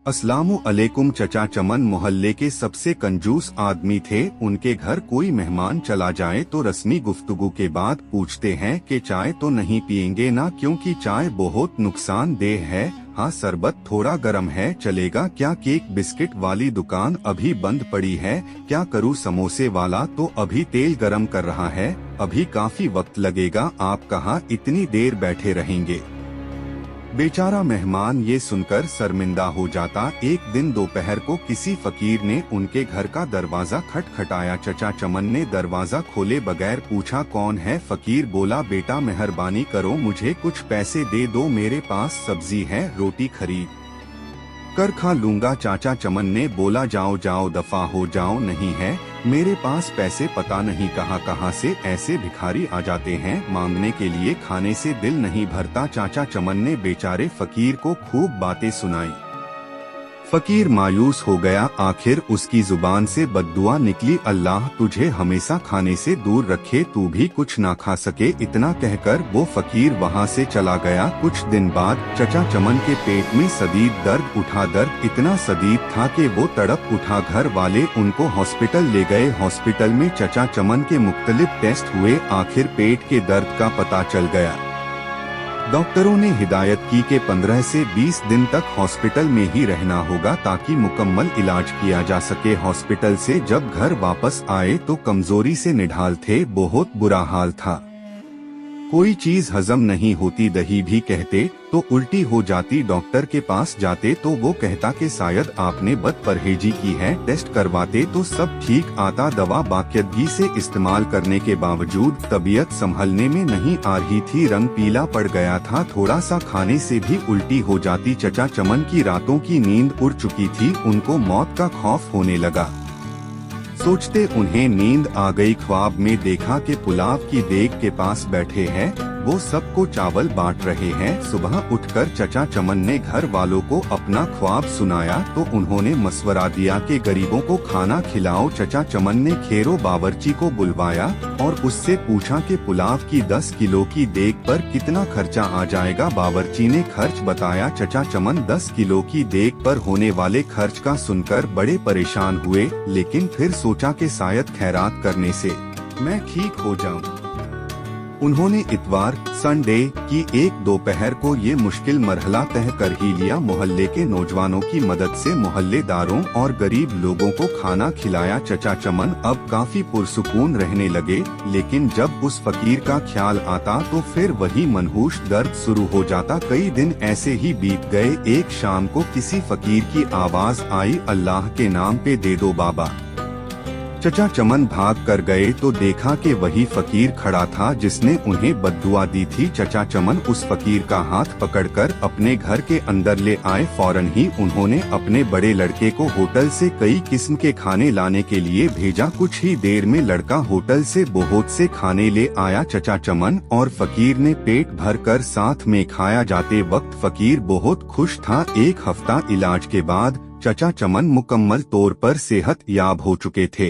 अस्सलामु अलैकुम। चचा चमन मोहल्ले के सबसे कंजूस आदमी थे। उनके घर कोई मेहमान चला जाए तो रस्मी गुफ्तगू के बाद पूछते हैं कि चाय तो नहीं पियेंगे ना, क्योंकि चाय बहुत नुकसानदेह है। हाँ, शरबत थोड़ा गर्म है, चलेगा क्या? केक बिस्किट वाली दुकान अभी बंद पड़ी है, क्या करूँ? समोसे वाला तो अभी तेल गरम कर रहा है, अभी काफी वक्त लगेगा। आप कहाँ इतनी देर बैठे रहेंगे? बेचारा मेहमान ये सुनकर शर्मिंदा हो जाता। एक दिन दोपहर को किसी फकीर ने उनके घर का दरवाजा खटखटाया। चचा चमन ने दरवाजा खोले बगैर पूछा, कौन है? फकीर बोला, बेटा मेहरबानी करो, मुझे कुछ पैसे दे दो, मेरे पास सब्जी है, रोटी खरीद कर खा लूंगा। चाचा चमन ने बोला, जाओ जाओ, दफा हो जाओ, नहीं है मेरे पास पैसे। पता नहीं कहां से ऐसे भिखारी आ जाते हैं, मांगने के लिए खाने से दिल नहीं भरता। चाचा चमन ने बेचारे फकीर को खूब बातें सुनाई। फकीर मायूस हो गया। आखिर उसकी जुबान से बद्दुआ निकली, अल्लाह तुझे हमेशा खाने से दूर रखे, तू भी कुछ ना खा सके। इतना कहकर वो फकीर वहाँ से चला गया। कुछ दिन बाद चचा चमन के पेट में शदीद दर्द उठा। दर्द इतना शदीद था कि वो तड़प उठा। घर वाले उनको हॉस्पिटल ले गए। हॉस्पिटल में चचा चमन के मुख्तलिफ टेस्ट हुए। आखिर पेट के दर्द का पता चल गया। डॉक्टरों ने हिदायत की कि 15 से 20 दिन तक हॉस्पिटल में ही रहना होगा ताकि मुकम्मल इलाज किया जा सके। हॉस्पिटल से जब घर वापस आए तो कमजोरी से निढाल थे, बहुत बुरा हाल था। कोई चीज हजम नहीं होती, दही भी कहते तो उल्टी हो जाती। डॉक्टर के पास जाते तो वो कहता कि शायद आपने बदपरहेजी की है। टेस्ट करवाते तो सब ठीक आता। दवा बाकायदगी से इस्तेमाल करने के बावजूद तबीयत संभलने में नहीं आ रही थी। रंग पीला पड़ गया था, थोड़ा सा खाने से भी उल्टी हो जाती। चचा चमन की रातों की नींद उड़ चुकी थी, उनको मौत का खौफ होने लगा। सोचते उन्हें नींद आ गई। ख्वाब में देखा कि पुलाव की देग के पास बैठे हैं, वो सबको चावल बांट रहे हैं। सुबह उठकर चचा चमन ने घर वालों को अपना ख्वाब सुनाया तो उन्होंने मशवरा दिया कि गरीबों को खाना खिलाओ। चचा चमन ने खेरो बावर्ची को बुलवाया और उससे पूछा कि पुलाव की 10 किलो की देग पर कितना खर्चा आ जाएगा। बावर्ची ने खर्च बताया। चचा चमन 10 किलो की देग पर होने वाले खर्च का सुनकर बड़े परेशान हुए, लेकिन फिर सोचा कि शायद खैरात करने से मैं ठीक हो जाऊं। उन्होंने इतवार संडे की एक दोपहर को ये मुश्किल मरहला तय कर ही लिया। मोहल्ले के नौजवानों की मदद से मोहल्लेदारों और गरीब लोगों को खाना खिलाया। चचा चमन अब काफी पुरसुकून रहने लगे, लेकिन जब उस फकीर का ख्याल आता तो फिर वही मनहूस दर्द शुरू हो जाता। कई दिन ऐसे ही बीत गए। एक शाम को किसी फकीर की आवाज आई, अल्लाह के नाम पे दे दो बाबा। चचा चमन भाग कर गए तो देखा कि वही फकीर खड़ा था जिसने उन्हें बद्दुआ दी थी। चचा चमन उस फकीर का हाथ पकड़कर अपने घर के अंदर ले आए। फौरन ही उन्होंने अपने बड़े लड़के को होटल से कई किस्म के खाने लाने के लिए भेजा। कुछ ही देर में लड़का होटल से बहुत से खाने ले आया। चचा चमन और फकीर ने पेट भर कर साथ में खाया। जाते वक्त फकीर बहुत खुश था। 1 हफ्ता इलाज के बाद चचा चमन मुकम्मल तौर पर सेहत याब हो चुके थे।